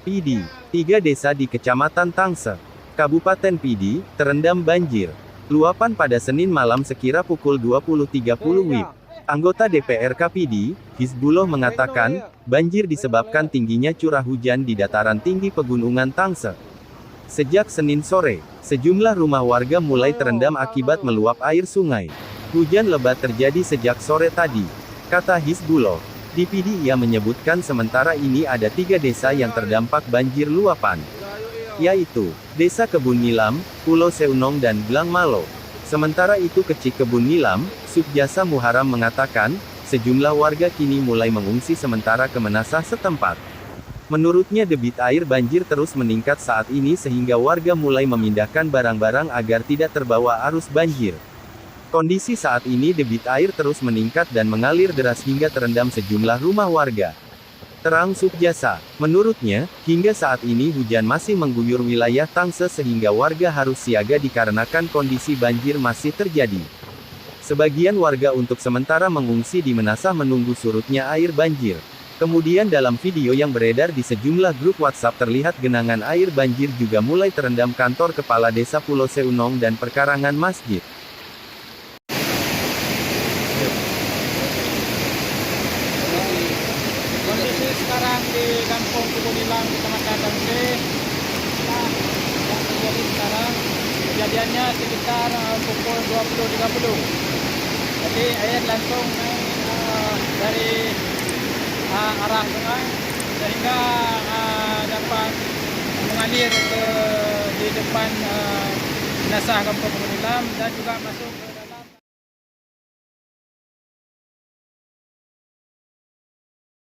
Pidi, 3 desa di Kecamatan Tangsel, Kabupaten Pidi, terendam banjir. Luapan pada Senin malam sekira pukul 20.30 WIB. Anggota DPRK Pidi, Hizbullah mengatakan, banjir disebabkan tingginya curah hujan di dataran tinggi pegunungan Tangsel. Sejak Senin sore, sejumlah rumah warga mulai terendam akibat meluap air sungai. Hujan lebat terjadi sejak sore tadi, kata Hizbullah. Di Pidi ia menyebutkan sementara ini ada 3 desa yang terdampak banjir luapan, yaitu Desa Kebun Nilam, Pulau Seunong dan Blang Malo. Sementara itu Kecik Kebun Nilam, Subjasa Muharam mengatakan, sejumlah warga kini mulai mengungsi sementara ke Menasah setempat. Menurutnya debit air banjir terus meningkat saat ini sehingga warga mulai memindahkan barang-barang agar tidak terbawa arus banjir. Kondisi saat ini debit air terus meningkat dan mengalir deras hingga terendam sejumlah rumah warga. Terang Subjasa, menurutnya, hingga saat ini hujan masih mengguyur wilayah Tangsel sehingga warga harus siaga dikarenakan kondisi banjir masih terjadi. Sebagian warga untuk sementara mengungsi di Menasah menunggu surutnya air banjir. Kemudian dalam video yang beredar di sejumlah grup WhatsApp terlihat genangan air banjir juga mulai terendam kantor kepala desa Pulau Seunong dan perkarangan masjid. Kondisi sekarang di Kampung Kebun Nilam, Kecamatan Tangsel, yang terjadi sekarang, kejadiannya sekitar pukul 20.30. Jadi air langsung dari arah sungai sehingga dapat mengalir di depan Menasah Kampung Kebun Nilam dan juga masuk ke